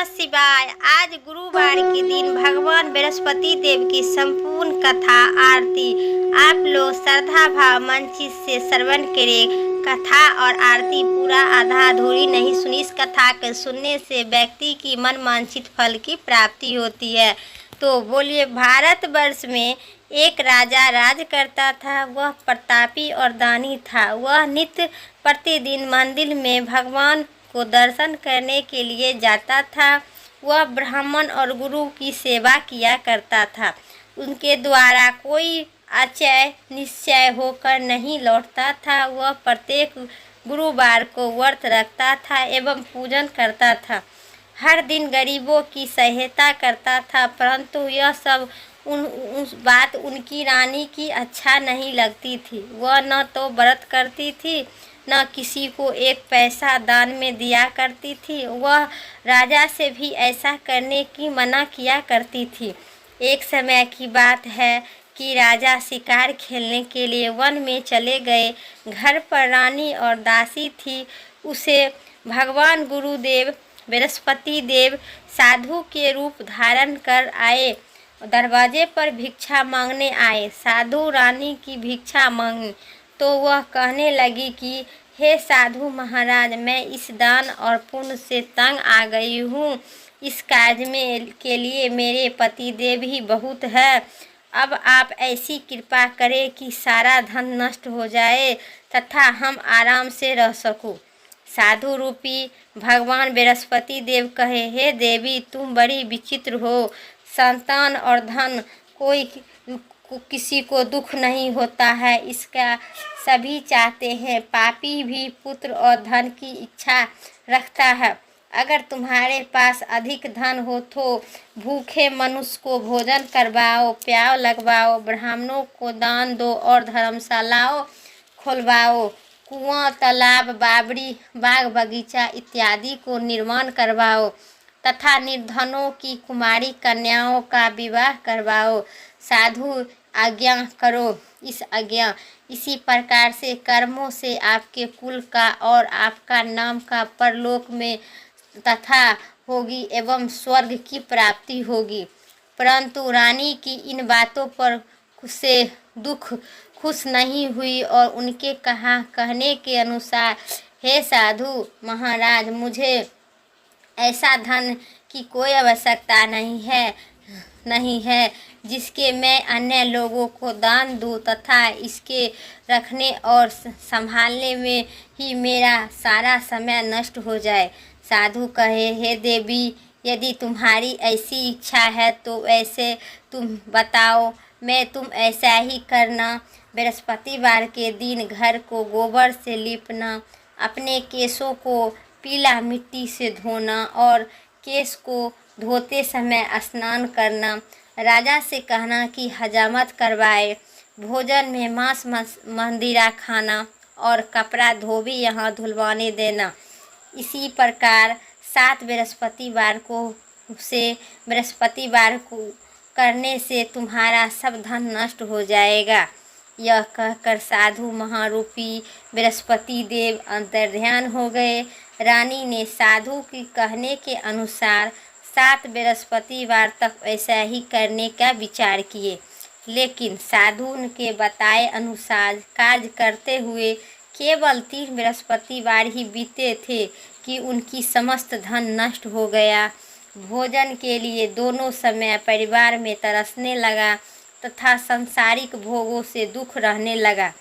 नमः शिवाय। आज गुरुवार के दिन भगवान बृहस्पति देव की संपूर्ण कथा आरती आप लोग श्रद्धा भाव मन चित से श्रवण करें। कथा और आरती पूरा आधा अधूरी नहीं सुनी। इस कथा के सुनने से व्यक्ति की मन वांछित फल की प्राप्ति होती है। तो बोलिए, भारतवर्ष में एक राजा राज करता था। वह प्रतापी और दानी था। वह नित्य प्रतिदिन मंदिर में भगवान को दर्शन करने के लिए जाता था। वह ब्राह्मण और गुरु की सेवा किया करता था। उनके द्वारा कोई अचय निश्चय होकर नहीं लौटता था। वह प्रत्येक गुरुवार को व्रत रखता था एवं पूजन करता था। हर दिन गरीबों की सहायता करता था, परंतु यह सब उस बात उनकी रानी की अच्छा नहीं लगती थी। वह न तो व्रत करती थी, न किसी को एक पैसा दान में दिया करती थी। वह राजा से भी ऐसा करने की मना किया करती थी। एक समय की बात है कि राजा शिकार खेलने के लिए वन में चले गए। घर पर रानी और दासी थी। उसे भगवान गुरुदेव बृहस्पति देव साधु के रूप धारण कर आए। दरवाजे पर भिक्षा मांगने आए। साधु रानी की भिक्षा मांगी तो वह कहने लगी कि हे साधु महाराज, मैं इस दान और पुण्य से तंग आ गई हूँ। इस कार्य में के लिए मेरे पति देव ही बहुत है। अब आप ऐसी कृपा करें कि सारा धन नष्ट हो जाए तथा हम आराम से रह सकूं। साधु रूपी भगवान बृहस्पति देव कहे, हे देवी, तुम बड़ी विचित्र हो। संतान और धन किसी को दुख नहीं होता है, इसका सभी चाहते हैं। पापी भी पुत्र और धन की इच्छा रखता है। अगर तुम्हारे पास अधिक धन हो तो भूखे मनुष्य को भोजन करवाओ, प्याव लगवाओ, ब्राह्मणों को दान दो और धर्मशालाओं खुलवाओ। कुआं, तालाब, बावड़ी, बाग बगीचा इत्यादि को निर्माण करवाओ तथा निर्धनों की कुमारी कन्याओं का विवाह करवाओ। साधु आज्ञा करो। इसी प्रकार से कर्मों से आपके कुल का और आपका नाम का परलोक में तथा होगी एवं स्वर्ग की प्राप्ति होगी। परंतु रानी की इन बातों पर खुश नहीं हुई और उनके कहने के अनुसार, हे साधु महाराज, मुझे ऐसा धन की कोई आवश्यकता नहीं है जिसके मैं अन्य लोगों को दान दूं तथा इसके रखने और संभालने में ही मेरा सारा समय नष्ट हो जाए। साधु कहे, हे देवी, यदि तुम्हारी ऐसी इच्छा है तो ऐसे तुम बताओ, मैं तुम ऐसा ही करना। बृहस्पतिवार के दिन घर को गोबर से लीपना, अपने केशों को पीला मिट्टी से धोना और केश को धोते समय स्नान करना। राजा से कहना कि हजामत करवाए। भोजन में मांस मंदिरा खाना और कपड़ा धोबी यहाँ धुलवाने देना। इसी प्रकार 7 बृहस्पतिवार को करने से तुम्हारा सब धन नष्ट हो जाएगा। यह कहकर साधु महारूपी बृहस्पति देव अंतर्ध्यान हो गए। रानी ने साधु की कहने के अनुसार 7 बृहस्पतिवार तक ऐसा ही करने का विचार किए, लेकिन साधु के बताए अनुसार कार्य करते हुए केवल 3 बृहस्पतिवार ही बीते थे कि उनकी समस्त धन नष्ट हो गया। भोजन के लिए दोनों समय परिवार में तरसने लगा तथा सांसारिक भोगों से दुख रहने लगा।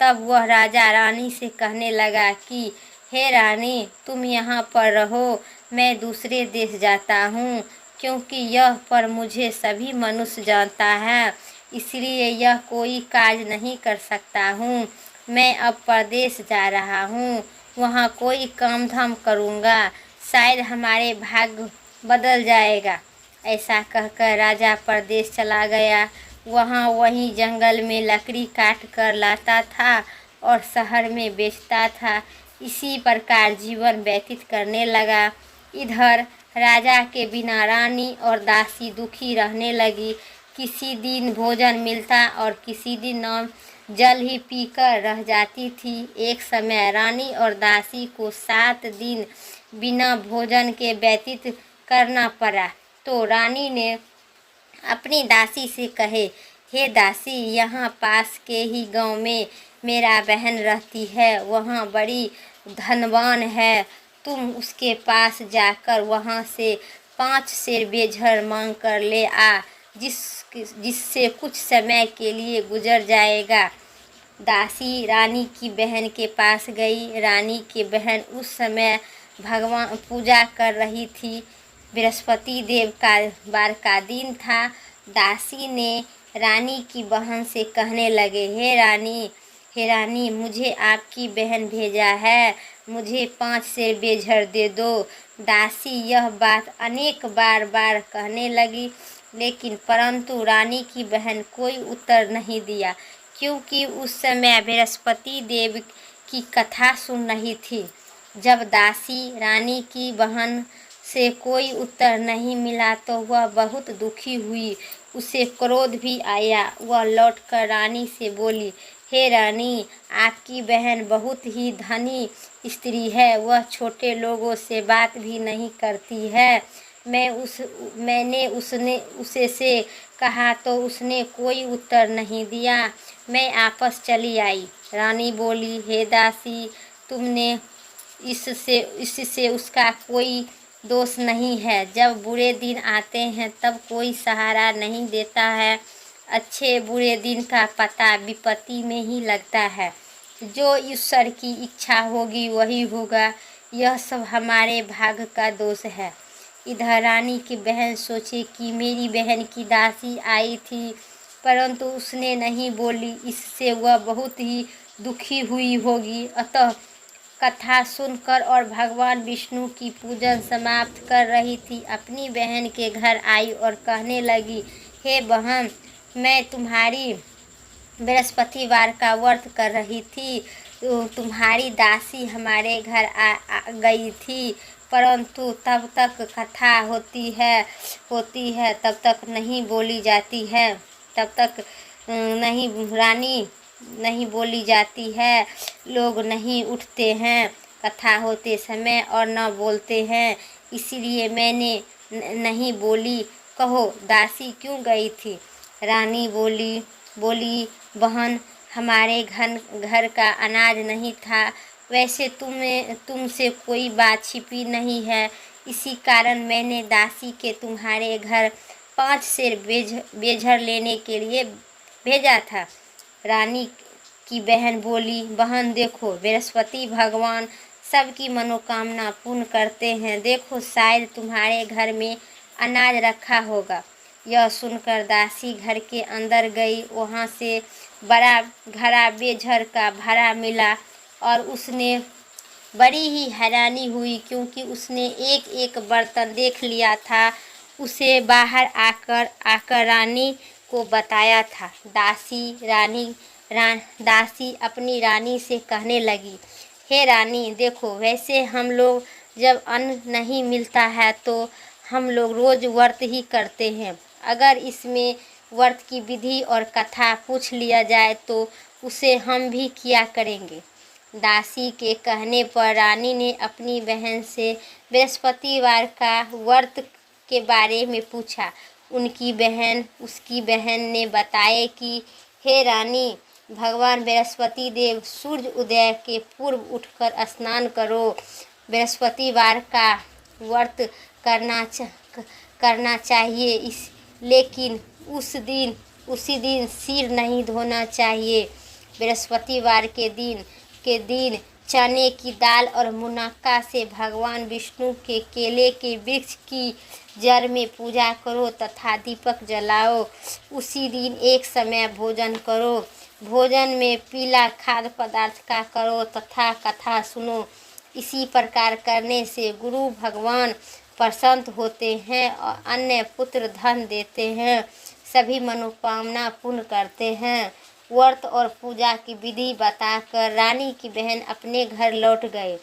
तब वह राजा रानी से कहने लगा कि हे रानी, तुम यहाँ पर रहो, मैं दूसरे देश जाता हूँ, क्योंकि यह पर मुझे सभी मनुष्य जानता है, इसलिए यह कोई कार्य नहीं कर सकता हूँ। मैं अब परदेश जा रहा हूँ, वहाँ कोई काम धाम करूँगा, शायद हमारे भाग्य बदल जाएगा। ऐसा कहकर राजा परदेश चला गया। वहीं जंगल में लकड़ी काट कर लाता था और शहर में बेचता था। इसी प्रकार जीवन व्यतीत करने लगा। इधर राजा के बिना रानी और दासी दुखी रहने लगी। किसी दिन भोजन मिलता और किसी दिन जल ही पीकर रह जाती थी। एक समय रानी और दासी को 7 दिन बिना भोजन के व्यतीत करना पड़ा। तो रानी ने अपनी दासी से कहे, हे दासी, यहाँ पास के ही गांव में मेरा बहन रहती है, वहाँ बड़ी धनवान है। तुम उसके पास जाकर वहाँ से 5 सेर बेझर मांग कर ले आ, जिससे कुछ समय के लिए गुजर जाएगा। दासी रानी की बहन के पास गई। रानी की बहन उस समय भगवान पूजा कर रही थी। बृहस्पति देव का बार का दिन था। दासी ने रानी की बहन से कहने लगे, हे रानी, मुझे आपकी बहन भेजा है, मुझे 5 सेर बेझर दे दो। दासी यह बात अनेक बार कहने लगी, लेकिन परंतु रानी की बहन कोई उत्तर नहीं दिया, क्योंकि उस समय बृहस्पति देव की कथा सुन रही थी। जब दासी रानी की बहन से कोई उत्तर नहीं मिला तो वह बहुत दुखी हुई। उसे क्रोध भी आया। वह लौटकर रानी से बोली, हे रानी, आपकी बहन बहुत ही धनी स्त्री है, वह छोटे लोगों से बात भी नहीं करती है। मैंने उसे से कहा तो उसने कोई उत्तर नहीं दिया। मैं आपस चली आई। रानी बोली, हे दासी, तुमने इससे उसका कोई दोष नहीं है। जब बुरे दिन आते हैं तब कोई सहारा नहीं देता है। अच्छे बुरे दिन का पता विपत्ति में ही लगता है। जो ईश्वर की इच्छा होगी वही होगा। यह सब हमारे भाग्य का दोष है। इधर रानी की बहन सोचे कि मेरी बहन की दासी आई थी, परंतु उसने नहीं बोली, इससे वह बहुत ही दुखी हुई होगी। अतः कथा सुनकर और भगवान विष्णु की पूजन समाप्त कर रही थी, अपनी बहन के घर आई और कहने लगी, हे बहन, मैं तुम्हारी बृहस्पतिवार का व्रत कर रही थी, तो तुम्हारी दासी हमारे घर आ गई थी, परंतु तब तक कथा होती है तब तक नहीं बोली जाती है, तब तक नहीं रानी नहीं बोली जाती है, लोग नहीं उठते हैं कथा होते समय और न बोलते हैं, इसीलिए मैंने नहीं बोली। कहो दासी क्यों गई थी? रानी बोली बहन, हमारे घर का अनाज नहीं था। वैसे तुमसे कोई बात छिपी नहीं है, इसी कारण मैंने दासी के तुम्हारे घर 5 सेर बेझर लेने के लिए भेजा था। रानी की बहन बोली, बहन देखो, बृहस्पति भगवान सबकी मनोकामना पूर्ण करते हैं। देखो, शायद तुम्हारे घर में अनाज रखा होगा। यह सुनकर दासी घर के अंदर गई। वहाँ से बड़ा घड़ा बेझर का भरा मिला और उसने बड़ी ही हैरानी हुई, क्योंकि उसने एक एक बर्तन देख लिया था। उसे बाहर आकर रानी को बताया था। दासी अपनी रानी से कहने लगी, हे रानी, देखो, वैसे हम लोग जब अन्न नहीं मिलता है तो हम लोग रोज व्रत ही करते हैं। अगर इसमें व्रत की विधि और कथा पूछ लिया जाए तो उसे हम भी किया करेंगे। दासी के कहने पर रानी ने अपनी बहन से बृहस्पतिवार का व्रत के बारे में पूछा। उसकी बहन ने बताया कि हे रानी, भगवान बृहस्पति देव सूर्य उदय के पूर्व उठकर स्नान करो। बृहस्पतिवार का व्रत करना चाहिए, लेकिन उसी दिन सिर नहीं धोना चाहिए। बृहस्पतिवार के दिन चने की दाल और मुनक्का से भगवान विष्णु के केले के वृक्ष की जड़ में पूजा करो तथा दीपक जलाओ। उसी दिन एक समय भोजन करो। भोजन में पीला खाद्य पदार्थ का करो तथा कथा सुनो। इसी प्रकार करने से गुरु भगवान प्रसन्न होते हैं और अन्य पुत्र धन देते हैं, सभी मनोकामना पूर्ण करते हैं। व्रत और पूजा की विधि बताकर रानी की बहन अपने घर लौट गए।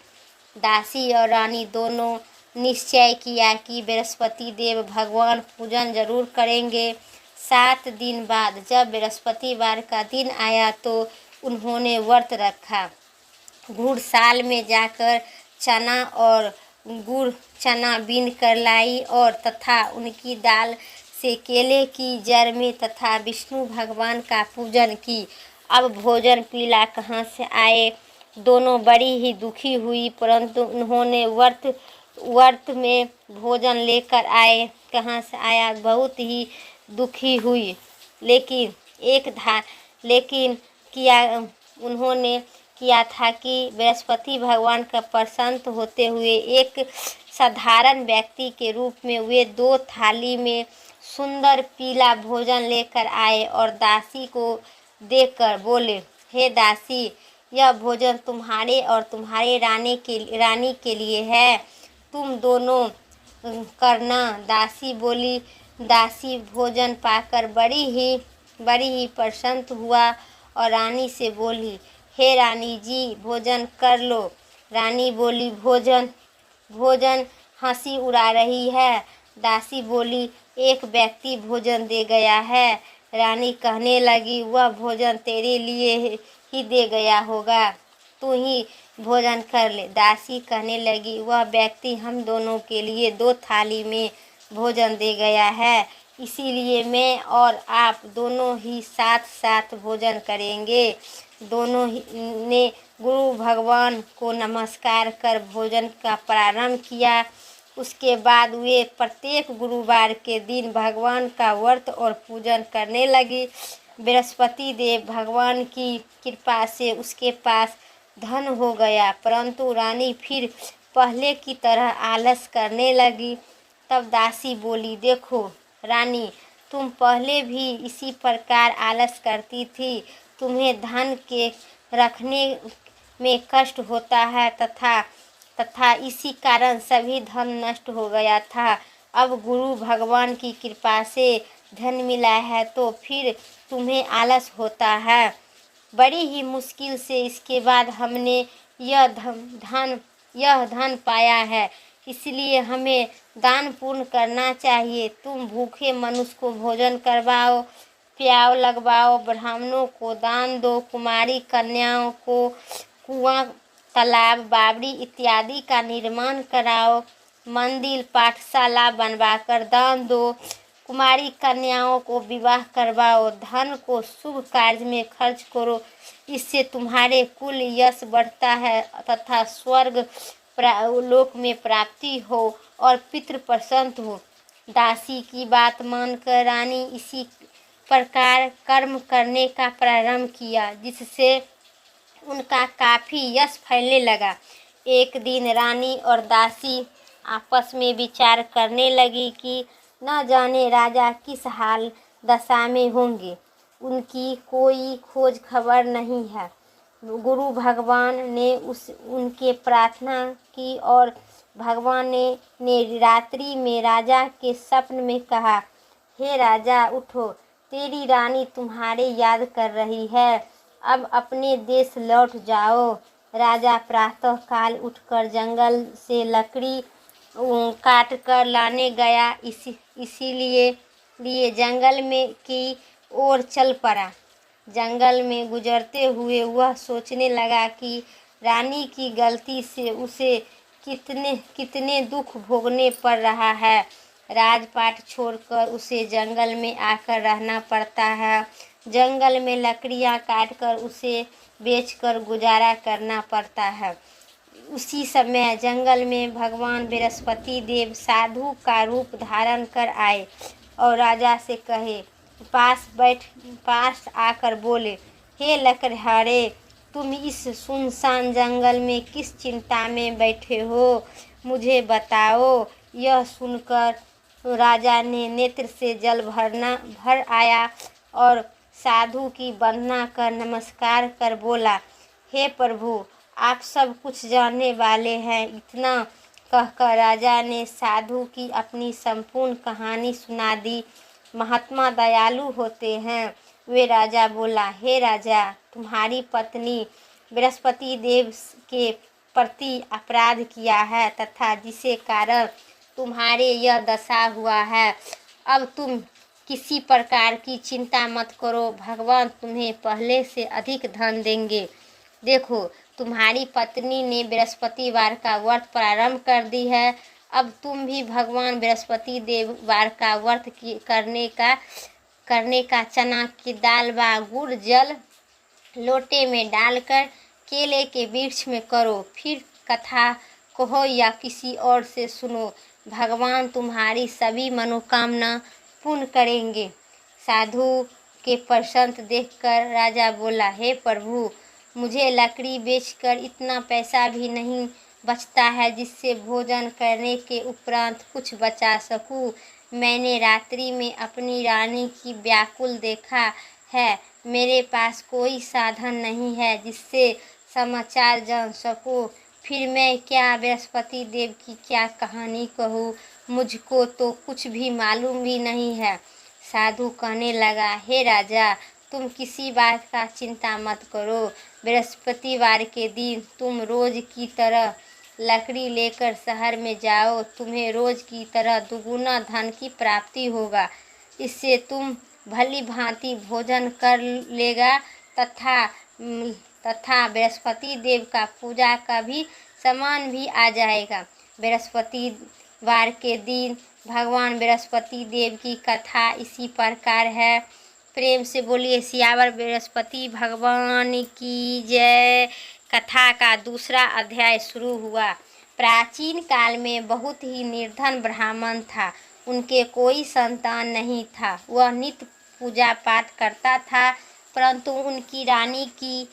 दासी और रानी दोनों निश्चय किया कि बृहस्पति देव भगवान पूजन जरूर करेंगे। 7 दिन बाद जब बृहस्पतिवार का दिन आया तो उन्होंने व्रत रखा। घुड़साल में जाकर चना और गुड़ चना बीन कर लाई और तथा उनकी दाल से केले की जड़ में तथा विष्णु भगवान का पूजन की। अब भोजन पीला कहाँ से आए? दोनों बड़ी ही दुखी हुई, परंतु उन्होंने व्रत में भोजन लेकर आए। कहाँ से आया? बहुत ही दुखी हुई, लेकिन किया उन्होंने किया था कि बृहस्पति भगवान का प्रसन्न होते हुए एक साधारण व्यक्ति के रूप में वे 2 थाली में सुंदर पीला भोजन लेकर आए और दासी को देकर बोले, हे दासी, यह भोजन तुम्हारे और तुम्हारे रानी के लिए है, तुम दोनों करना। दासी बोली। दासी भोजन पाकर बड़ी ही प्रसन्न हुआ और रानी से बोली, हे रानी जी, भोजन कर लो। रानी बोली, भोजन हंसी उड़ा रही है। दासी बोली, एक व्यक्ति भोजन दे गया है। रानी कहने लगी, वह भोजन तेरे लिए ही दे गया होगा, तू ही भोजन कर ले। दासी कहने लगी, वह व्यक्ति हम दोनों के लिए 2 थाली में भोजन दे गया है, इसीलिए मैं और आप दोनों ही साथ साथ भोजन करेंगे। दोनों ही ने गुरु भगवान को नमस्कार कर भोजन का प्रारंभ किया। उसके बाद वे प्रत्येक गुरुवार के दिन भगवान का व्रत और पूजन करने लगी। बृहस्पति देव भगवान की कृपा से उसके पास धन हो गया, परंतु रानी फिर पहले की तरह आलस करने लगी। तब दासी बोली, देखो रानी, तुम पहले भी इसी प्रकार आलस करती थी। तुम्हें धन के रखने में कष्ट होता है तथा इसी कारण सभी धन नष्ट हो गया था। अब गुरु भगवान की कृपा से धन मिला है तो फिर तुम्हें आलस होता है। बड़ी ही मुश्किल से इसके बाद हमने यह धन पाया है, इसलिए हमें दान पुण्य करना चाहिए। तुम भूखे मनुष्य को भोजन करवाओ, प्याव लगवाओ, ब्राह्मणों को दान दो, कुमारी कन्याओं को कुआं, तालाब, बावड़ी इत्यादि का निर्माण कराओ, मंदिर पाठशाला बनवाकर दान दो, कुमारी कन्याओं को विवाह करवाओ, धन को शुभ कार्य में खर्च करो, इससे तुम्हारे कुल यश बढ़ता है तथा स्वर्ग लोक में प्राप्ति हो और पितृ प्रसन्न हो। दासी की बात मानकर रानी इसी प्रकार कर्म करने का प्रारंभ किया, जिससे उनका काफ़ी यश फैलने लगा। एक दिन रानी और दासी आपस में विचार करने लगी कि न जाने राजा किस हाल दशा में होंगे, उनकी कोई खोज खबर नहीं है। गुरु भगवान ने उनके प्रार्थना की और भगवान ने रात्रि में राजा के स्वप्न में कहा, हे राजा, उठो, तेरी रानी तुम्हारे याद कर रही है, अब अपने देश लौट जाओ। राजा प्रातः काल उठकर जंगल से लकड़ी काट कर लाने गया, इसीलिए जंगल में की ओर चल पड़ा। जंगल में गुजरते हुए वह सोचने लगा कि रानी की गलती से उसे कितने दुख भोगने पड़ रहा है। राजपाट छोड़कर उसे जंगल में आकर रहना पड़ता है। जंगल में लकड़ियां काटकर उसे बेचकर गुजारा करना पड़ता है। उसी समय जंगल में भगवान बृहस्पति देव साधु का रूप धारण कर आए और राजा से कहे, पास आकर बोले, हे लकड़हारे, तुम इस सुनसान जंगल में किस चिंता में बैठे हो, मुझे बताओ। यह सुनकर राजा ने नेत्र से जल भर आया और साधु की वंदना कर नमस्कार कर बोला, हे प्रभु, आप सब कुछ जानने वाले हैं। इतना कहकर राजा ने साधु की अपनी संपूर्ण कहानी सुना दी। महात्मा दयालु होते हैं। वे राजा बोला, हे राजा, तुम्हारी पत्नी बृहस्पति देव के प्रति अपराध किया है तथा जिसे कारण तुम्हारे यह दशा हुआ है। अब तुम किसी प्रकार की चिंता मत करो, भगवान तुम्हें पहले से अधिक धन देंगे। देखो, तुम्हारी पत्नी ने बृहस्पतिवार का व्रत प्रारंभ कर दी है। अब तुम भी भगवान बृहस्पति देव वार का व्रत करने का चना की दाल व गुड़ जल लोटे में डालकर केले के वृक्ष में करो। फिर कथा कहो या किसी और से सुनो, भगवान तुम्हारी सभी मनोकामना पूर्ण करेंगे। साधु के प्रसन्न देखकर राजा बोला, हे प्रभु, मुझे लकड़ी बेचकर इतना पैसा भी नहीं बचता है जिससे भोजन करने के उपरांत कुछ बचा सकूं। मैंने रात्रि में अपनी रानी की व्याकुल देखा है। मेरे पास कोई साधन नहीं है जिससे समाचार जान सकूं। फिर मैं क्या बृहस्पति देव की क्या कहानी कहूँ, मुझको तो कुछ भी मालूम भी नहीं है। साधु कहने लगा, हे राजा, तुम किसी बात का चिंता मत करो। बृहस्पतिवार के दिन तुम रोज की तरह लकड़ी लेकर शहर में जाओ। तुम्हें रोज की तरह दुगुना धन की प्राप्ति होगा। इससे तुम भली भांति भोजन कर लेगा तथा बृहस्पति देव का पूजा का भी सामान भी आ जाएगा। बृहस्पतिवार के दिन भगवान बृहस्पति देव की कथा इसी प्रकार है। प्रेम से बोलिए सियावर बृहस्पति भगवान की जय। कथा का दूसरा अध्याय शुरू हुआ। प्राचीन काल में बहुत ही निर्धन ब्राह्मण था। उनके कोई संतान नहीं था। वह नित्य पूजा पाठ करता था, परंतु उनकी रानी की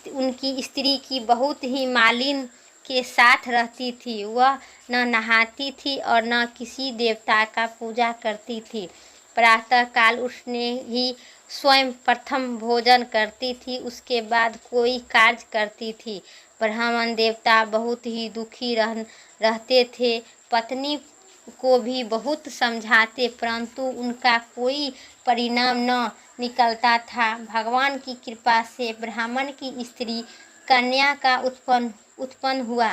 उनकी स्त्री की बहुत ही मालिन के साथ रहती थी। वह न नहाती थी और न किसी देवता का पूजा करती थी। प्रातः काल उसने ही स्वयं प्रथम भोजन करती थी, उसके बाद कोई कार्य करती थी। ब्राह्मण देवता बहुत ही दुखी रहते थे। पत्नी को भी बहुत समझाते, परंतु उनका कोई परिणाम न निकलता था। भगवान की कृपा से ब्राह्मण की स्त्री कन्या का उत्पन्न हुआ।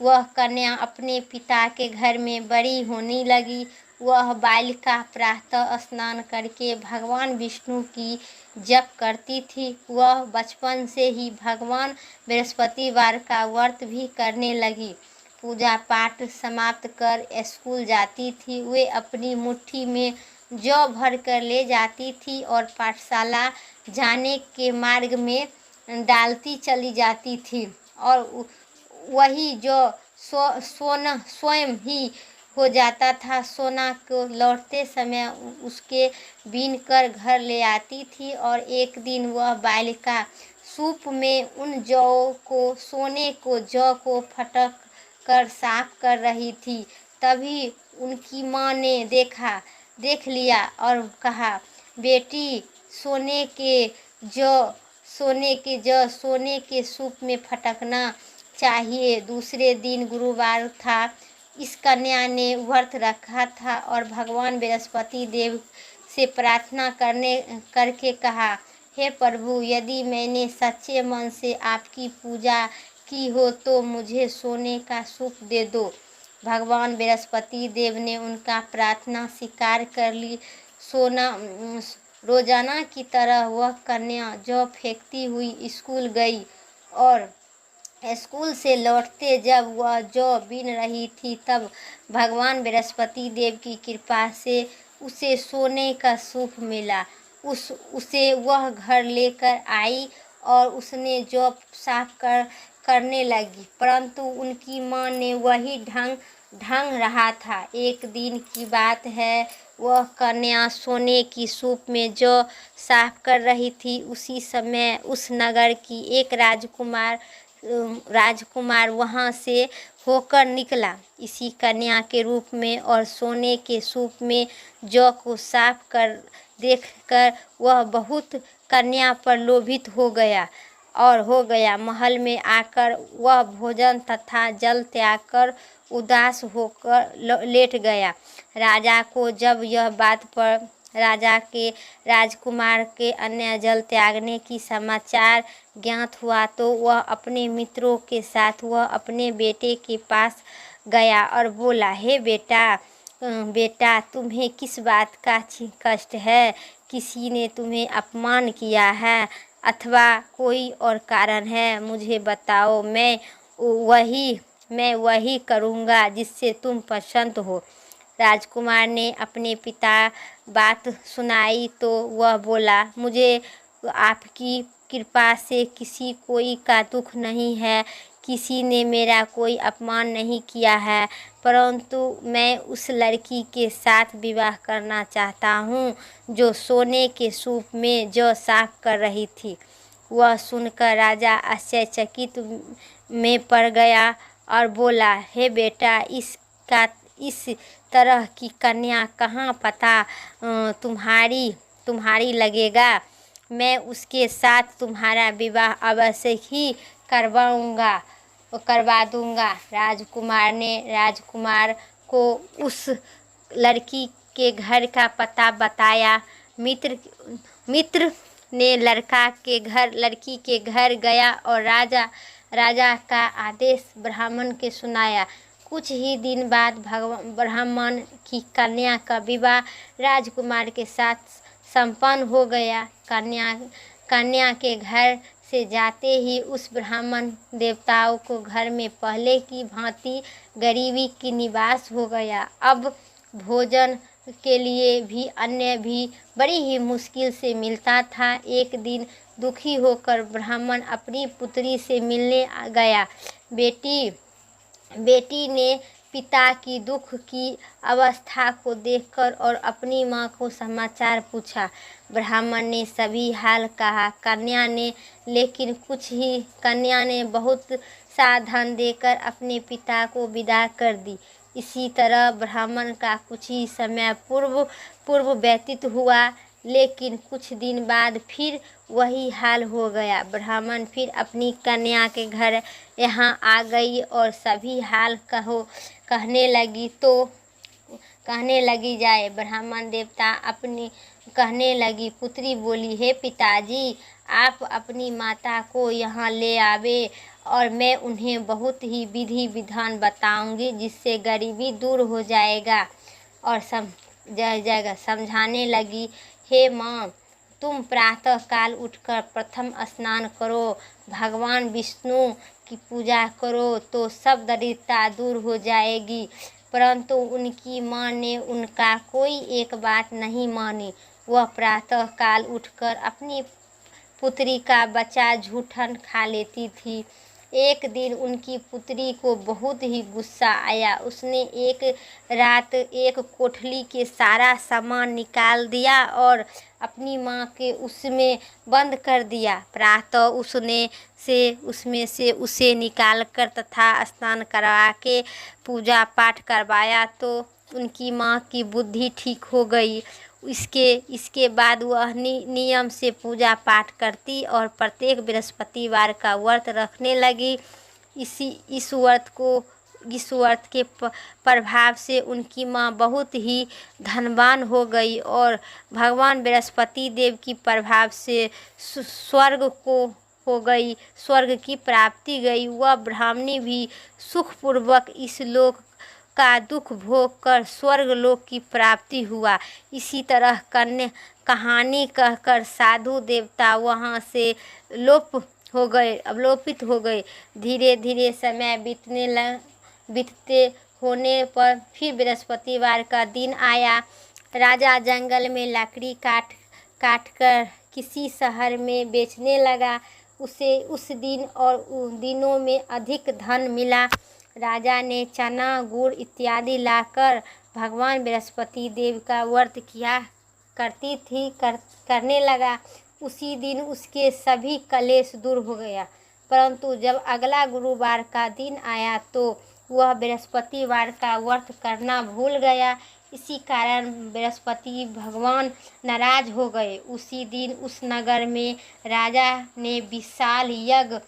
वह कन्या अपने पिता के घर में बड़ी होने लगी। वह बालिका प्रातः स्नान करके भगवान विष्णु की जप करती थी। वह बचपन से ही भगवान बृहस्पतिवार का व्रत भी करने लगी। पूजा पाठ समाप्त कर स्कूल जाती थी। वे अपनी मुट्ठी में जौ भर कर ले जाती थी और पाठशाला जाने के मार्ग में डालती चली जाती थी और वही जो सोना स्वयं ही हो जाता था। सोना को लौटते समय उसके बीन कर घर ले आती थी और एक दिन वह बालिका सूप में उन जौ को जौ को फटक कर साफ कर रही थी। तभी उनकी माँ ने देख लिया और कहा, बेटी, सोने के सूप में फटकना चाहिए। दूसरे दिन गुरुवार था। इस कन्या ने व्रत रखा था और भगवान बृहस्पति देव से प्रार्थना करके कहा, हे प्रभु, यदि मैंने सच्चे मन से आपकी पूजा की हो तो मुझे सोने का सूप दे दो। भगवान बृहस्पति देव ने उनका प्रार्थना स्वीकार कर ली। रोजाना की तरह वह कन्या जौ फेंकती हुई स्कूल गई और स्कूल से लौटते जब वह जौ बीन रही थी तब भगवान बृहस्पति देव की कृपा से उसे सोने का सूप मिला। उसे वह घर लेकर आई और उसने जौ साफ करने लगी, परंतु उनकी माँ ने वही ढंग रहा था। एक दिन की बात है, वह कन्या सोने की सूप में जौ साफ कर रही थी। उसी समय उस नगर की एक राजकुमार वहाँ से होकर निकला इसी कन्या के रूप में और सोने के सूप में जौ को साफ कर देखकर वह बहुत कन्या पर लोभित हो गया। महल में आकर वह भोजन तथा जल त्याग कर उदास होकर लेट गया। राजा को जब यह बात पर राजा के राजकुमार के अन्य जल त्यागने की समाचार ज्ञात हुआ तो वह अपने मित्रों के साथ वह अपने बेटे के पास गया और बोला, हे बेटा, तुम्हें किस बात का कष्ट है? किसी ने तुम्हें अपमान किया है? अथवा कोई और कारण है, मुझे बताओ। मैं वही करूँगा जिससे तुम प्रसन्न हो। राजकुमार ने अपने पिता बात सुनाई तो वह बोला, मुझे आपकी कृपा से किसी कोई का दुख नहीं है, किसी ने मेरा कोई अपमान नहीं किया है, परंतु मैं उस लड़की के साथ विवाह करना चाहता हूँ जो सोने के सूप में जौ साफ कर रही थी। वह सुनकर राजा आश्चर्यचकित में पड़ गया और बोला, हे बेटा, इस तरह की कन्या कहाँ पता तुम्हारी लगेगा। मैं उसके साथ तुम्हारा विवाह अवश्य ही करवा दूंगा। राजकुमार को उस लड़की के घर का पता बताया। मित्र ने लड़की के घर गया और राजा का आदेश ब्राह्मण के सुनाया। कुछ ही दिन बाद ब्राह्मण की कन्या का विवाह राजकुमार के साथ संपन्न हो गया। कन्या के घर से जाते ही उस ब्राह्मण देवताओं को घर में पहले की भांति गरीबी की निवास हो गया। अब भोजन के लिए भी अन्न भी बड़ी ही मुश्किल से मिलता था। एक दिन दुखी होकर ब्राह्मण अपनी पुत्री से मिलने गया। बेटी ने पिता की दुख की अवस्था को देखकर और अपनी माँ को समाचार पूछा। ब्राह्मण ने सभी हाल कहा। कन्या ने बहुत सा धन देकर अपने पिता को विदा कर दी। इसी तरह ब्राह्मण का कुछ ही समय पूर्व व्यतीत हुआ, लेकिन कुछ दिन बाद फिर वही हाल हो गया। ब्राह्मण फिर अपनी कन्या के घर यहाँ आ गई और सभी हाल कहने लगी जाए। ब्राह्मण देवता अपनी कहने लगी। पुत्री बोली, हे पिताजी, आप अपनी माता को यहाँ ले आवे और मैं उन्हें बहुत ही विधि विधान बताऊंगी जिससे गरीबी दूर हो जाएगा और समझाने लगी, हे माँ, तुम प्रातः काल उठकर प्रथम स्नान करो, भगवान विष्णु की पूजा करो तो सब दरिद्रता दूर हो जाएगी। परंतु उनकी माँ ने उनका कोई एक बात नहीं मानी। वह प्रातः काल उठकर अपनी पुत्री का बच्चा झूठन खा लेती थी। एक दिन उनकी पुत्री को बहुत ही गुस्सा आया। उसने एक रात एक कोठली के सारा सामान निकाल दिया और अपनी माँ के उसमें बंद कर दिया। प्रातः उसमें से उसे निकाल कर तथा स्नान करवा के पूजा पाठ करवाया तो उनकी माँ की बुद्धि ठीक हो गई। इसके बाद वह नियम से पूजा पाठ करती और प्रत्येक बृहस्पतिवार का व्रत रखने लगी। इस व्रत के प्रभाव से उनकी माँ बहुत ही धनवान हो गई और भगवान बृहस्पति देव की प्रभाव से स्वर्ग की प्राप्ति गई। वह ब्राह्मणी भी सुखपूर्वक इस लोक का दुख भोग कर स्वर्ग लोक की प्राप्ति हुआ। इसी तरह कहानी कहकर साधु देवता वहाँ से अवलोपित हो गए। धीरे धीरे समय बीतते होने पर फिर बृहस्पतिवार का दिन आया। राजा जंगल में लकड़ी काट कर किसी शहर में बेचने लगा। उसे उस दिन और उन दिनों में अधिक धन मिला। राजा ने चना गुड़ इत्यादि लाकर भगवान बृहस्पति देव का व्रत करने लगा। उसी दिन उसके सभी कलेश दूर हो गया। परंतु जब अगला गुरुवार का दिन आया तो वह बृहस्पतिवार का व्रत करना भूल गया। इसी कारण बृहस्पति भगवान नाराज हो गए। उसी दिन उस नगर में राजा ने विशाल यज्ञ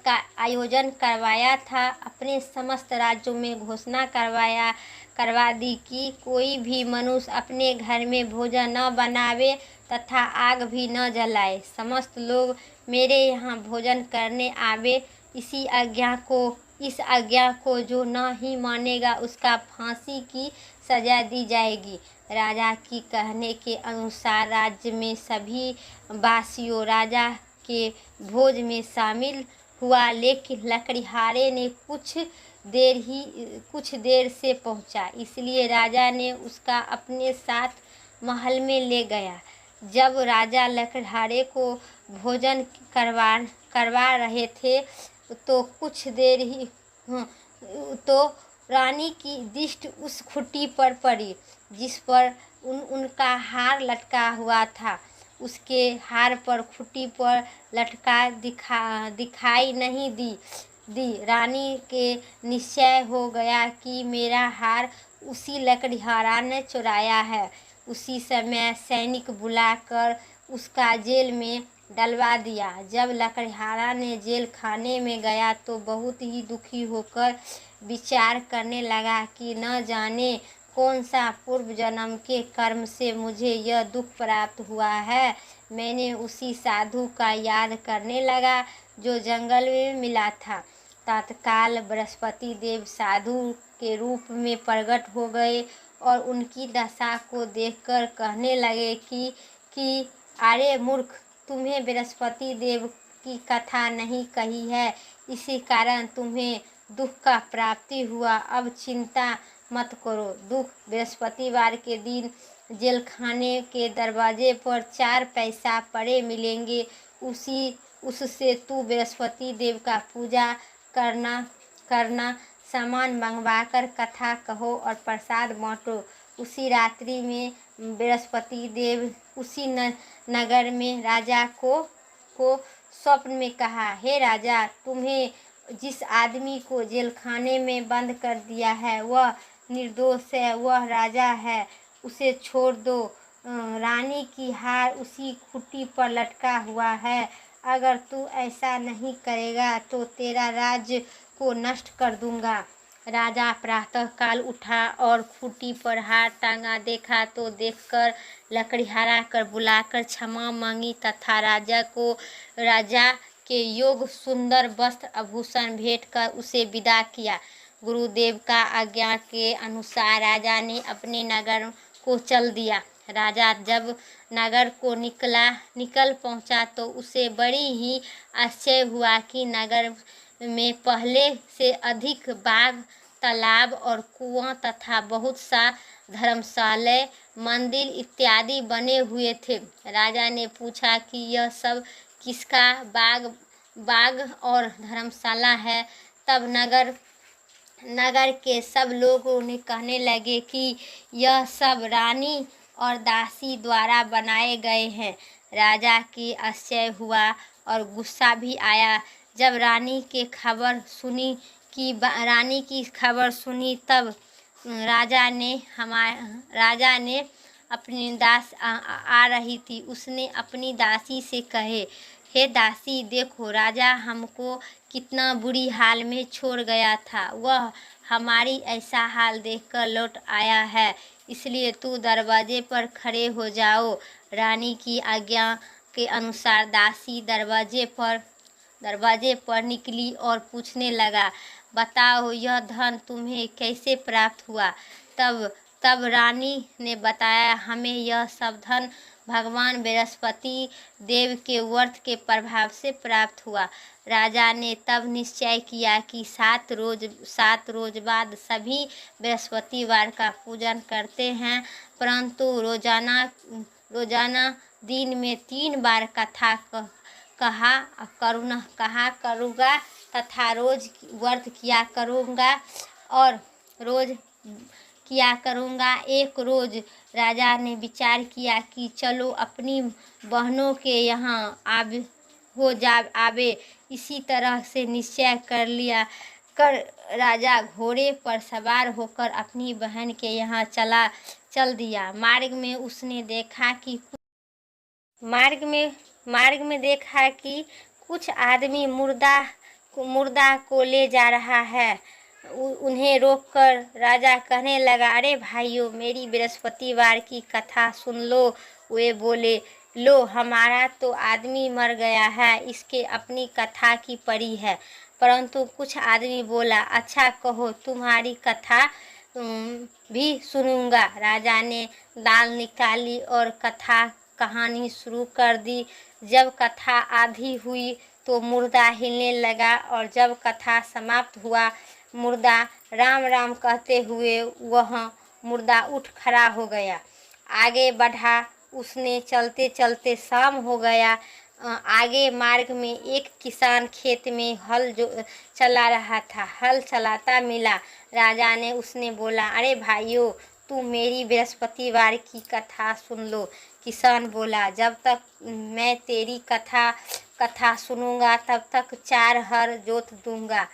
का आयोजन करवाया था। अपने समस्त राज्यों में घोषणा करवा दी कि कोई भी मनुष्य अपने घर में भोजन न बनावे तथा आग भी न जलाए। समस्त लोग मेरे यहाँ भोजन करने आवे। इसी आज्ञा को इस आज्ञा को जो न ही मानेगा उसका फांसी की सजा दी जाएगी। राजा की कहने के अनुसार राज्य में सभी वासियों राजा के भोज में शामिल हुआ, लेकिन लकड़हारे ने कुछ देर से पहुंचा, इसलिए राजा ने उसका अपने साथ महल में ले गया। जब राजा लकड़हारे को भोजन करवा रहे थे तो कुछ देर ही तो रानी की दृष्टि उस खुट्टी पर पड़ी जिस पर उनका हार लटका हुआ था। उसके हार पर खुट्टी पर लटका दिखाई नहीं दी। रानी के निश्चय हो गया कि मेरा हार उसी लकड़हारा ने चुराया है। उसी समय सैनिक बुलाकर उसका जेल में डलवा दिया। जब लकड़हारा ने जेल खाने में गया तो बहुत ही दुखी होकर विचार करने लगा कि न जाने कौन सा पूर्व जन्म के कर्म से मुझे यह दुख प्राप्त हुआ है। मैंने उसी साधु का याद करने लगा जो जंगल में मिला था। तत्काल बृहस्पति देव साधु के रूप में प्रकट हो गए और उनकी दशा को देखकर कहने लगे कि अरे मूर्ख, तुम्हें बृहस्पति देव की कथा नहीं कही है, इसी कारण तुम्हें दुख का प्राप्ति हुआ। अब चिंता मत करो। दुख बृहस्पतिवार के दिन जेल खाने के दरवाजे पर 4 पैसा पड़े मिलेंगे। उससे तू बृहस्पति देव का पूजा करना सामान मंगवाकर कथा कहो और प्रसाद बांटो। उसी रात्रि में बृहस्पति देव उसी नगर में राजा को स्वप्न में कहा, हे राजा, तुम्हें जिस आदमी को जेल खाने में बंद कर दिया है वह निर्दोष है, वह राजा है, उसे छोड़ दो। रानी की हार उसी खुट्टी पर लटका हुआ है। अगर तू ऐसा नहीं करेगा तो तेरा राज्य को नष्ट कर दूंगा। राजा प्रातः काल उठा और खूंटी पर हार टांगा देखा तो देखकर लकड़हारा कर बुलाकर क्षमा मांगी तथा राजा के योग सुंदर वस्त्र आभूषण भेंट कर उसे विदा किया। गुरुदेव का आज्ञा के अनुसार राजा ने अपने नगर को चल दिया। राजा जब नगर को निकल पहुंचा तो उसे बड़ी ही आश्चर्य हुआ कि नगर में पहले से अधिक बाग, तालाब और कुआं तथा बहुत सा धर्मशाला, मंदिर इत्यादि बने हुए थे। राजा ने पूछा कि यह सब किसका बाग और धर्मशाला है। तब नगर के सब लोगों ने कहने लगे कि यह सब रानी और दासी द्वारा बनाए गए हैं। राजा की आश्चर्य हुआ और गुस्सा भी आया। जब रानी की खबर सुनी तब राजा ने अपनी आ रही थी। उसने अपनी दासी से कहे, हे दासी, देखो राजा हमको कितना बुरी हाल में छोड़ गया था। वह हमारी ऐसा हाल देखकर लौट आया है, इसलिए तू दरवाजे पर खड़े हो जाओ। रानी की आज्ञा के अनुसार दासी दरवाजे पर निकली और पूछने लगा, बताओ यह धन तुम्हें कैसे प्राप्त हुआ। तब रानी ने बताया, हमें यह सब धन भगवान बृहस्पति देव के व्रत के प्रभाव से प्राप्त हुआ। राजा ने तब निश्चय किया कि 7 रोज बाद सभी बृहस्पतिवार का पूजन करते हैं, परंतु रोजाना दिन में 3 बार कथा कहा करूँगा तथा रोज व्रत किया करूँगा और रोज किया करूँगा। एक रोज राजा ने विचार किया कि चलो अपनी बहनों के यहाँ आवे। इसी तरह से निश्चय कर राजा घोड़े पर सवार होकर अपनी बहन के यहाँ चल दिया। मार्ग में देखा कि कुछ आदमी मुर्दा को ले जा रहा है। उन्हें रोककर राजा कहने लगा, अरे भाइयों, मेरी बृहस्पतिवार की कथा सुन लो। वे बोले, लो, हमारा तो आदमी मर गया है, इसके अपनी कथा की पड़ी है। परंतु कुछ आदमी बोला, अच्छा कहो, तुम्हारी कथा भी सुनूंगा। राजा ने दाल निकाली और कथा कहानी शुरू कर दी। जब कथा आधी हुई तो मुर्दा हिलने लगा और जब कथा समाप्त हुआ, मुर्दा राम राम कहते हुए वह मुर्दा उठ खड़ा हो गया, आगे बढ़ा। उसने चलते चलते शाम हो गया। आगे मार्ग में एक किसान खेत में हल जो चला रहा था, हल चलाता मिला। राजा ने उसने बोला, अरे भाइयों, तुम मेरी बृहस्पतिवार की कथा सुन लो। किसान बोला, जब तक मैं तेरी कथा सुनूंगा तब तक 4 हर जोत दूंगा।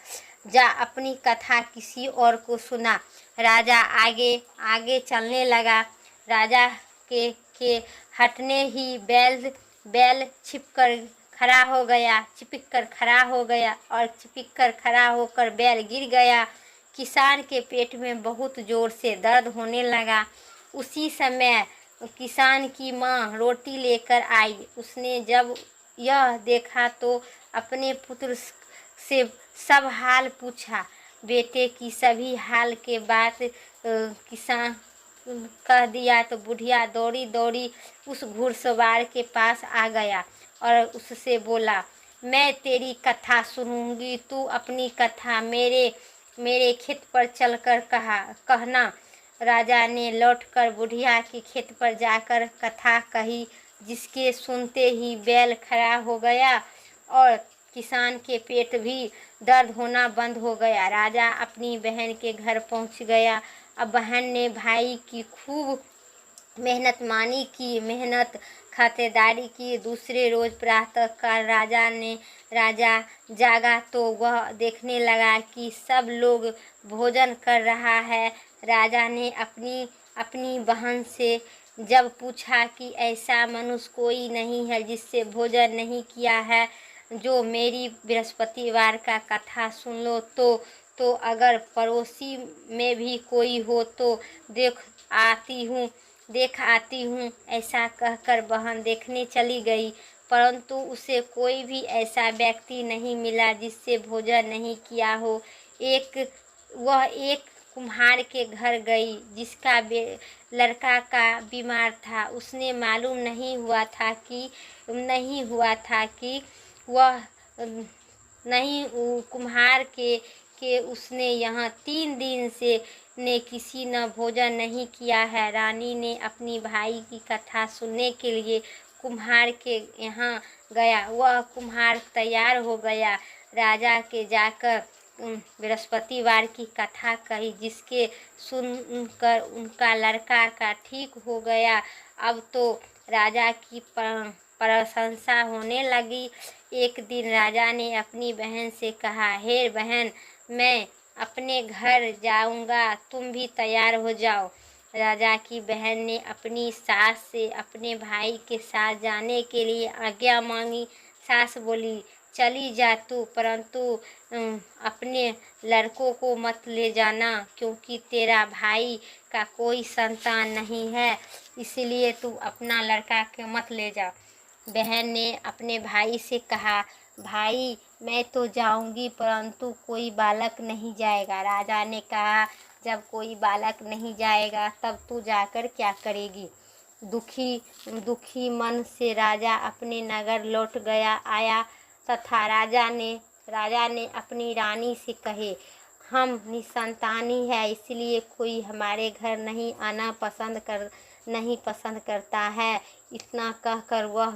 जा अपनी कथा किसी और को सुना। राजा आगे आगे चलने लगा। राजा के हटने ही बैल चिपक कर खड़ा हो गया और चिपक कर खड़ा होकर बैल गिर गया। किसान के पेट में बहुत जोर से दर्द होने लगा। उसी समय किसान की माँ रोटी लेकर आई। उसने जब यह देखा तो अपने पुत्र से सब हाल पूछा। बेटे की सभी हाल के बाद किसान कह दिया तो बुढ़िया दौड़ी दौड़ी उस घुड़सवार के पास आ गया और उससे बोला, मैं तेरी कथा सुनूंगी, तू अपनी कथा मेरे खेत पर चलकर कहना। राजा ने लौटकर बुढ़िया के खेत पर जाकर कथा कही, जिसके सुनते ही बैल खड़ा हो गया और किसान के पेट भी दर्द होना बंद हो गया। राजा अपनी बहन के घर पहुंच गया। अब बहन ने भाई की खूब मेहनत मानी की मेहनत खातिरदारी की। दूसरे रोज प्रातः काल राजा जागा तो वह देखने लगा कि सब लोग भोजन कर रहा है। राजा ने अपनी बहन से जब पूछा कि ऐसा मनुष्य कोई नहीं है जिससे भोजन नहीं किया है, जो मेरी बृहस्पतिवार का कथा सुन लो तो अगर पड़ोसी में भी कोई हो तो देख आती हूँ। ऐसा कहकर बहन देखने चली गई, परंतु उसे कोई भी ऐसा व्यक्ति नहीं मिला जिससे भोजन नहीं किया हो। वह एक कुम्हार के घर गई जिसका लड़का का बीमार था। उसने मालूम नहीं हुआ था कि वह नहीं कुम्हार के उसने यहाँ 3 दिन से किसी न भोजन नहीं किया है। रानी ने अपनी भाई की कथा सुनने के लिए कुम्हार के यहाँ गया। वह कुम्हार तैयार हो गया। राजा के जाकर बृहस्पतिवार की कथा कही, जिसके सुनकर उनका लड़का का ठीक हो गया। अब तो राजा की प्रशंसा होने लगी। एक दिन राजा ने अपनी बहन से कहा, हे बहन, मैं अपने घर जाऊंगा, तुम भी तैयार हो जाओ। राजा की बहन ने अपनी सास से अपने भाई के साथ जाने के लिए आज्ञा मांगी। सास बोली, चली जा तू, परंतु अपने लड़कों को मत ले जाना, क्योंकि तेरा भाई का कोई संतान नहीं है, इसलिए तू अपना लड़का के मत ले जा। बहन ने अपने भाई से कहा, भाई मैं तो जाऊंगी, परंतु कोई बालक नहीं जाएगा। राजा ने कहा, जब कोई बालक नहीं जाएगा तब तू जाकर क्या करेगी। दुखी मन से राजा अपने नगर लौट आया तथा राजा ने अपनी रानी से कहे, हम निसंतानी है, इसलिए कोई हमारे घर नहीं आना पसंद करता है। इतना कहकर वह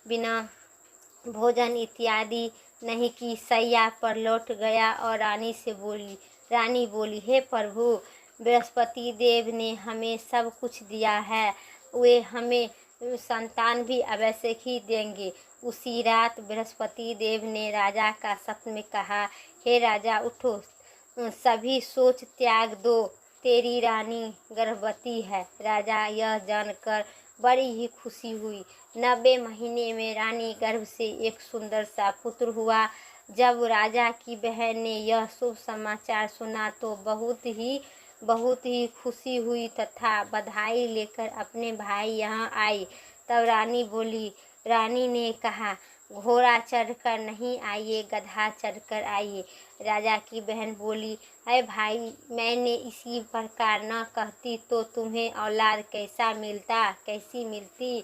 बिना भोजन इत्यादि नहीं की सैया पर लौट गया और रानी बोली, हे प्रभु, बृहस्पति देव ने हमें सब कुछ दिया है, वे हमें संतान भी अवश्य ही देंगे। उसी रात बृहस्पति देव ने राजा का सपने में कहा, हे राजा, उठो, सभी सोच त्याग दो, तेरी रानी गर्भवती है। राजा यह जानकर बड़ी ही खुशी हुई। 90 महीने में रानी गर्भ से एक सुंदर सा पुत्र हुआ। जब राजा की बहन ने यह शुभ समाचार सुना तो बहुत ही खुशी हुई तथा बधाई लेकर अपने भाई यहाँ आई। तब रानी ने कहा, घोड़ा चढ़कर नहीं आइए, गधा चढ़कर आइए। राजा की बहन बोली, अरे भाई, मैंने इसी प्रकार न कहती तो तुम्हें औलाद कैसी मिलती।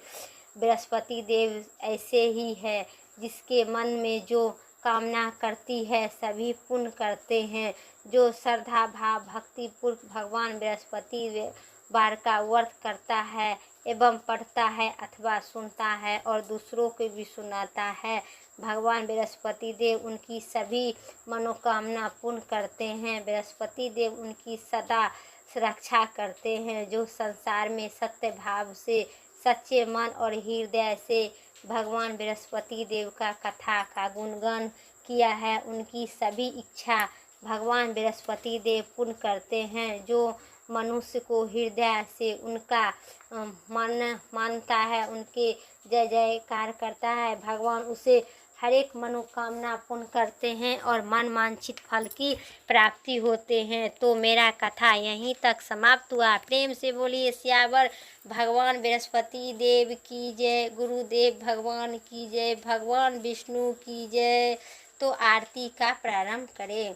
बृहस्पति देव ऐसे ही है, जिसके मन में जो कामना करती है सभी पूर्ण करते हैं। जो श्रद्धा भाव भक्ति पूर्वक भगवान बृहस्पति बार का व्रत करता है एवं पढ़ता है अथवा सुनता है और दूसरों को भी सुनाता है, भगवान बृहस्पति देव उनकी सभी मनोकामना पूर्ण करते हैं। बृहस्पति देव उनकी सदा सुरक्षा करते हैं। जो संसार में सत्य भाव से, सच्चे मन और हृदय से भगवान बृहस्पति देव का कथा का गुणगान किया है, उनकी सभी इच्छा भगवान बृहस्पति देव पूर्ण करते हैं। जो मनुष्य को हृदय से उनका मानता है, उनके जय जयकार करता है, भगवान उसे हर एक मनोकामना पूर्ण करते हैं और मन वांछित फल की प्राप्ति होते हैं। तो मेरा कथा यहीं तक समाप्त हुआ। प्रेम से बोलिए सियावर भगवान बृहस्पति देव की जय, गुरुदेव भगवान की जय, भगवान विष्णु की जय। तो आरती का प्रारंभ करें।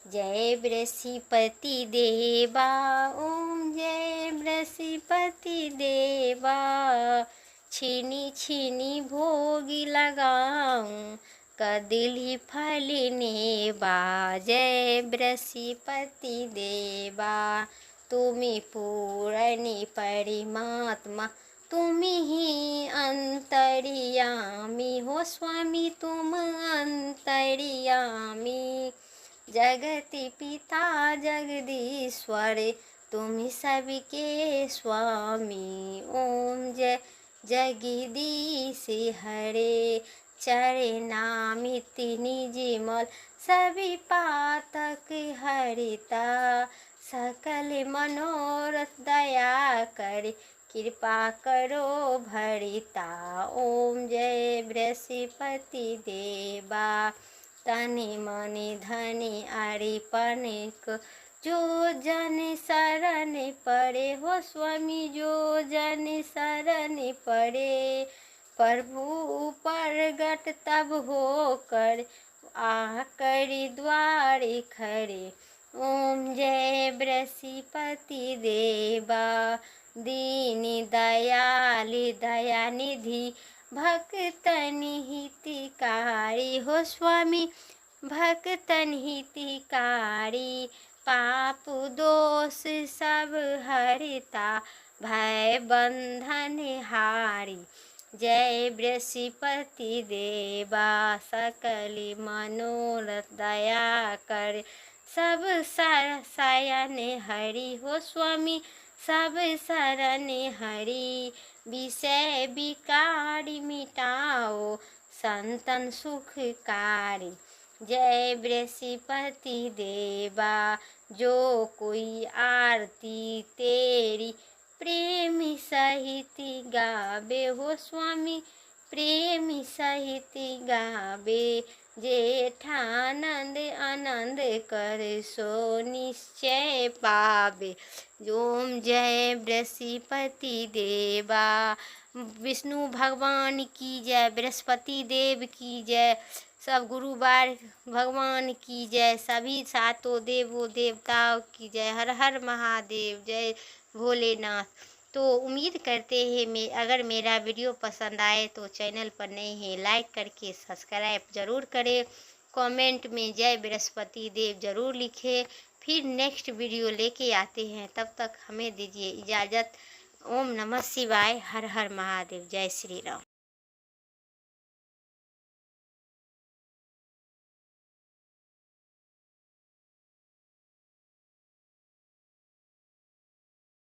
जय बृहस्पति देवा, ओम जय बृहस्पति देवा। छीनी छीनी भोगी लगाऊं, कदिली फलने बा। जय बृहस्पति देवा, तुम्ही पूरणी परमात्मा, तुम्ही ही अंतर्यामी हो स्वामी, तुम अंतर्यामी। जगति पिता जगदीश्वर, तुम्ही सबके स्वामी। ओम जय जगदीश हरे, चरणामृति निजमल, सभी पातक हरिता। सकल मनोरथ दया करे, कृपा करो भरिता। ओम जय बृहस्पति देवा, तनि मनि धनि अर्पण को, जो जन शरण पड़े हो स्वामी, जो जन शरण पड़े। प्रभु प्रगट तब हो कर, आकर द्वार खड़े। ओम जय बृहस्पति देवा, दीन दयाल दयानिधि, भक्तन हितकारी हो स्वामी, भक्तन हितकारी। पाप दोष सब हरिता, भय बंधन हारी। जय बृहस्पति देवा, सकल मनोरथ दया कर। सब शयन हरि हो स्वामी, सब शरण हरि। विषय विकारी मिटाओ, संतन सुखकारी। जय बृहस्पति देवा, जो कोई आरती तेरी प्रेमी सहित गावे हो स्वामी, प्रेमी सहित गावे। जेठानंद आनंद कर, सो निश्चय पावे। ओम जय बृहस्पति देवा, विष्णु भगवान की जय, बृहस्पति देव की जय, सब गुरुवार भगवान की जय, सभी सातों देवों देवताओं की जय। हर हर महादेव, जय भोलेनाथ। तो उम्मीद करते हैं अगर मेरा वीडियो पसंद आए तो चैनल पर नए हैं लाइक करके सब्सक्राइब ज़रूर करें। कमेंट में जय बृहस्पति देव ज़रूर लिखें। फिर नेक्स्ट वीडियो लेके आते हैं, तब तक हमें दीजिए इजाज़त। ओम नमः शिवाय, हर हर महादेव, जय श्री राम।